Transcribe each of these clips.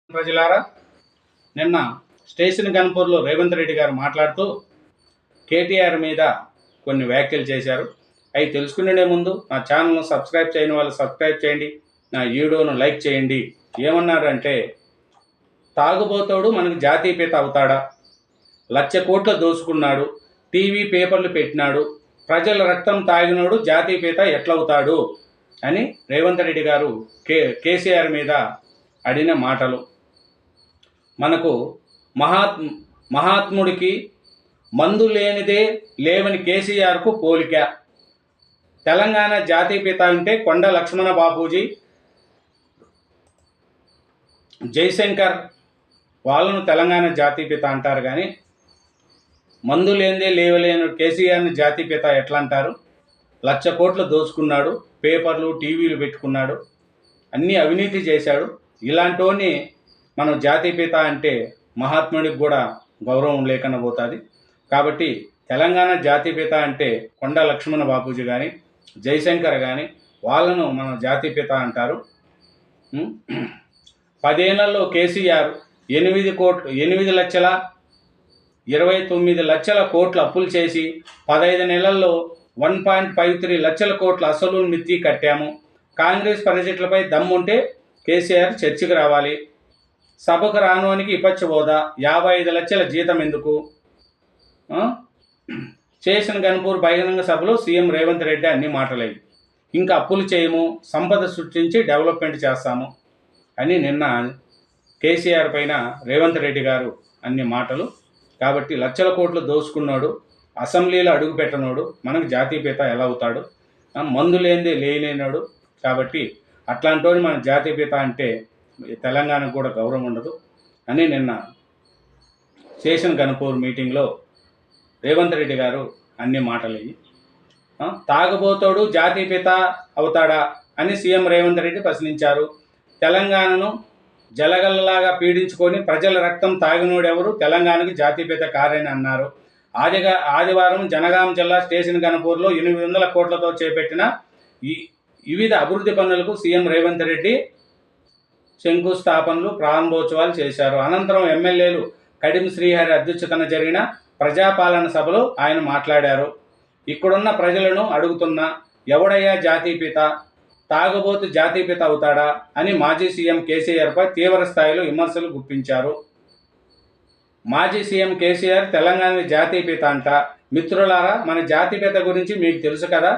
ప్రజలారా, నిన్న స్టేషన్ గన్పూర్లో రేవంత్ రెడ్డి గారు మాట్లాడుతూ కేటీఆర్ మీద కొన్ని వ్యాఖ్యలు చేశారు. అవి తెలుసుకునే ముందు నా ఛానల్ను సబ్స్క్రైబ్ చేయని వాళ్ళు సబ్స్క్రైబ్ చేయండి, నా వీడియోను లైక్ చేయండి. ఏమన్నారంటే, తాగుబోతాడు మనకు జాతీయపిత అవుతాడా, 1,00,000 కోట్లు దోసుకున్నాడు, టీవీ పేపర్లు పెట్టినాడు, ప్రజల రక్తం తాగినోడు జాతీయపిత ఎట్లవుతాడు అని రేవంత్ రెడ్డి గారు కేసీఆర్ మీద అడిగిన మాటలు. మనకు మహాత్ముడికి మందు లేనిదే లేవని కేసీఆర్కు పోలిక. తెలంగాణ జాతీయపిత అంటే కొండ లక్ష్మణ బాపూజీ, జయశంకర్ వాళ్ళను తెలంగాణ జాతీయపిత అంటారు. కానీ మందు లేనిదే లేవలేని కేసీఆర్ని జాతీయపిత ఎట్లా అంటారు? 1,00,000 కోట్లు దోచుకున్నాడు, పేపర్లు టీవీలు పెట్టుకున్నాడు, అన్నీ అవినీతి చేశాడు. ఇలాంటివన్నీ మనం జాతీయపిత అంటే మహాత్ముడికి కూడా గౌరవం లేకుండా పోతుంది. కాబట్టి తెలంగాణ జాతీయపిత అంటే కొండ లక్ష్మణ బాపూజీ కానీ జయశంకర్ కానీ వాళ్ళను మనం జాతీయపిత అంటారు. 10 ఏళ్లలో కేసీఆర్ 8,29,00,000 కోట్ల అప్పులు చేసి 15 నెలల్లో 1.53 లక్షల కోట్ల అసలు మిత్తి కట్టాము. కాంగ్రెస్ ప్రాజెక్టులపై దమ్ముంటే కేసీఆర్ చర్చకు రావాలి. సభకు రానోనికి ఇప్పచ్చ హోదా, 55 లక్షల జీతం ఎందుకు? స్టేషన్ గన్పూర్ బహిరంగ సభలో సీఎం రేవంత్ రెడ్డి అన్ని మాటలవి. ఇంకా అప్పులు చేయము, సంపద సృష్టించి డెవలప్మెంట్ చేస్తాము అని నిన్న కేసీఆర్ పైన రేవంత్ రెడ్డి గారు అన్ని మాటలు. కాబట్టి 1,00,000 కోట్లు దోసుకున్నాడు, అసెంబ్లీలో అడుగు పెట్టనోడు మనకు జాతీయపిత ఎలా అవుతాడు? మందు లేనిదే లేనాడు. కాబట్టి అట్లాంటి మన జాతీయపిత అంటే తెలంగాణకు కూడా గౌరవం ఉండదు అని నిన్న స్టేషన్ గన్పూర్ మీటింగ్లో రేవంత్ రెడ్డి గారు అన్ని మాటలు. తాగబోతాడు జాతీయపిత అవుతాడా అని సీఎం రేవంత్ రెడ్డి ప్రశ్నించారు. తెలంగాణను జలగల్లలాగా పీడించుకొని ప్రజల రక్తం తాగినోడెవరు తెలంగాణకు జాతీయపిత కారని అన్నారు. ఆదివారం జనగాం జిల్లా స్టేషన్ గన్పూర్లో 800 కోట్లతో చేపట్టిన వివిధ అభివృద్ధి పనులకు సీఎం రేవంత్ రెడ్డి శంకుస్థాపనలు, ప్రారంభోత్సవాలు చేశారు. అనంతరం ఎమ్మెల్యేలు కడిం శ్రీహరి అధ్యక్షతన జరిగిన ప్రజాపాలన సభలో ఆయన మాట్లాడారు. ఇక్కడున్న ప్రజలను అడుగుతున్నా, ఎవడయ్యా జాతీయపిత? తాగబోతు జాతీయపిత అవుతాడా అని మాజీ సీఎం కేసీఆర్పై తీవ్ర స్థాయిలో విమర్శలు గుప్పించారు. మాజీ సీఎం కేసీఆర్ తెలంగాణ జాతీయపిత అంట. మిత్రులారా, మన జాతీయపిత గురించి మీకు తెలుసు కదా.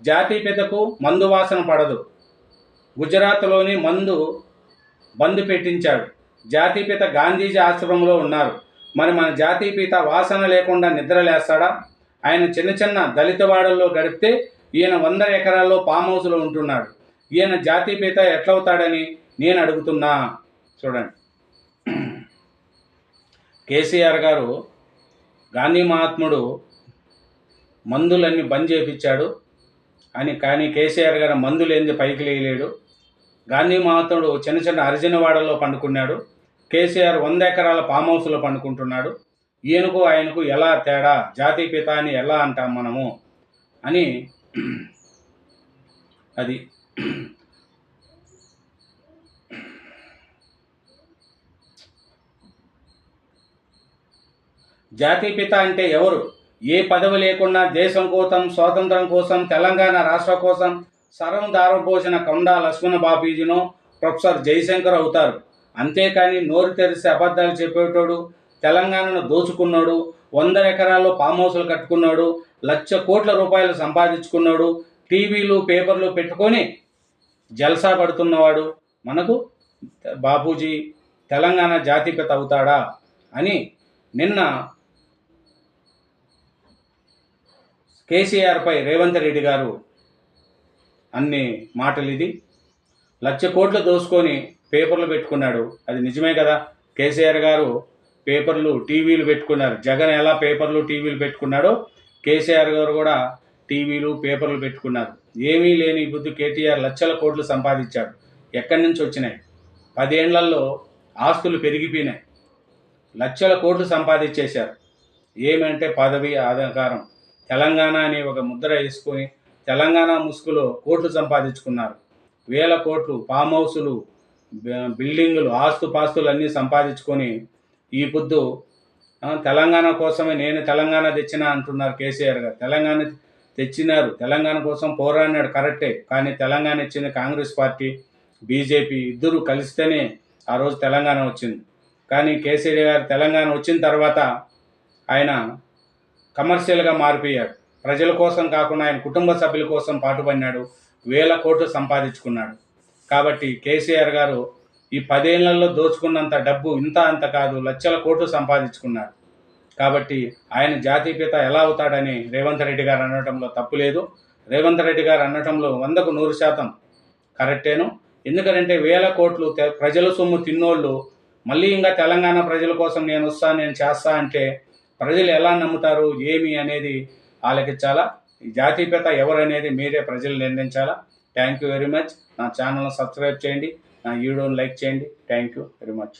జాతీయపితకు మందు వాసన పడదు. గుజరాత్లోని మందు బంద్ పెట్టించాడు. జాతీయపిత గాంధీజీ ఆశ్రమంలో ఉన్నారు. మరి మన జాతీయపిత వాసన లేకుండా నిద్రలేస్తాడా? ఆయన చిన్న చిన్న దళితవాడల్లో గడిపితే ఈయన 100 ఎకరాల్లో ఫామ్ హౌస్లో ఉంటున్నాడు. ఈయన జాతీయపిత ఎట్లవుతాడని నేను అడుగుతున్నా. చూడండి, కేసీఆర్ గారు గాంధీ మహాత్ముడు మందులన్నీ బంద్ చేయించాడు అని, కానీ కేసీఆర్ గారు మందు లేనిది పైకి లేయలేడు. గాంధీ మహాత్ముడు చిన్న చిన్న హరిజనవాడల్లో పండుకున్నాడు. కేసీఆర్ 100 ఎకరాల ఫామ్ హౌస్లో పండుకుంటున్నాడు. ఈయనకు ఆయనకు ఎలా తేడా? జాతీయపిత అని ఎలా అంటాం మనము అని అది. జాతీయపిత అంటే ఎవరు? ఏ పదవి లేకుండా దేశం కోసం, స్వాతంత్రం కోసం, తెలంగాణ రాష్ట్ర కోసం సర్వం దారపోసిన కొండ లక్ష్మణ బాపూజీనో ప్రొఫెసర్ జయశంకర్ అవుతారు. అంతేకాని నోరు తెరిసి అబద్ధాలు చెప్పేటోడు, తెలంగాణను దోచుకున్నాడు, 100 ఎకరాల్లో ఫామ్ హౌస్లు కట్టుకున్నాడు, 1,00,000 కోట్ల రూపాయలు సంపాదించుకున్నాడు, టీవీలు పేపర్లు పెట్టుకొని జల్సా పడుతున్నవాడు మనకు బాపూజీ తెలంగాణ జాతీయపిత అవుతాడా అని నిన్న కేసీఆర్పై రేవంత్ రెడ్డి గారు అన్ని మాటలు. ఇది 1,00,000 కోట్లు దోసుకొని పేపర్లు పెట్టుకున్నాడు. అది నిజమే కదా. కేసీఆర్ గారు పేపర్లు టీవీలు పెట్టుకున్నారు. జగన్ ఎలా పేపర్లు టీవీలు పెట్టుకున్నాడో కేసీఆర్ గారు కూడా టీవీలు పేపర్లు పెట్టుకున్నారు. ఏమీ లేని బుద్ధి కేటీఆర్ 1,00,000 కోట్లు సంపాదించాడు. ఎక్కడి నుంచి వచ్చినాయి? 10 ఏళ్లలో ఆస్తులు పెరిగిపోయినాయి. 1,00,000 కోట్లు సంపాదించేశారు. ఏమంటే పదవి, అధికారం. తెలంగాణ అని ఒక ముద్ర వేసుకొని తెలంగాణ ముసుగులో కోట్లు సంపాదించుకున్నారు. 1,000 కోట్లు ఫామ్ హౌసులు, బిల్డింగులు ఆస్తుపాస్తులు అన్నీ సంపాదించుకొని ఈ పొద్దు తెలంగాణ కోసమే నేను తెలంగాణ తెచ్చిన అంటున్నారు కేసీఆర్ గారు. తెలంగాణ తెచ్చినారు, తెలంగాణ కోసం పోరాడినాడు కరెక్టే. కానీ తెలంగాణ ఇచ్చింది కాంగ్రెస్ పార్టీ, బీజేపీ ఇద్దరు కలిస్తేనే ఆ రోజు తెలంగాణ వచ్చింది. కానీ కేసీఆర్ గారు తెలంగాణ వచ్చిన తర్వాత ఆయన కమర్షియల్గా మారిపోయాడు. ప్రజల కోసం కాకుండా ఆయన కుటుంబ సభ్యుల కోసం పాటుపడినాడు, 1000 కోట్లు సంపాదించుకున్నాడు. కాబట్టి కేసీఆర్ గారు ఈ 10 ఏళ్లలో దోచుకున్నంత డబ్బు ఇంత అంత కాదు, లక్షల కోట్లు సంపాదించుకున్నాడు. కాబట్టి ఆయన జాతీయపిత ఎలా అవుతాడని రేవంత్ రెడ్డి గారు అనడంలో తప్పు లేదు. రేవంత్ రెడ్డి గారు అనటంలో 100కు 100% కరెక్టేను. ఎందుకంటే 1000 కోట్లు ప్రజల సొమ్ము తిన్నోళ్ళు మళ్ళీ ఇంకా తెలంగాణ ప్రజల కోసం నేను వస్తా, నేను చేస్తా అంటే ప్రజలు ఎలా నమ్ముతారు ఏమి అనేది ఆలోచించాలా. ఈ జాతీయపిత ఎవరనేది మీరే ప్రజలు నిర్ణయించాలా. Thank you very much. నా ఛానల్ని సబ్స్క్రైబ్ చేయండి, నా వీడియోని లైక్ చేయండి. Thank you very much.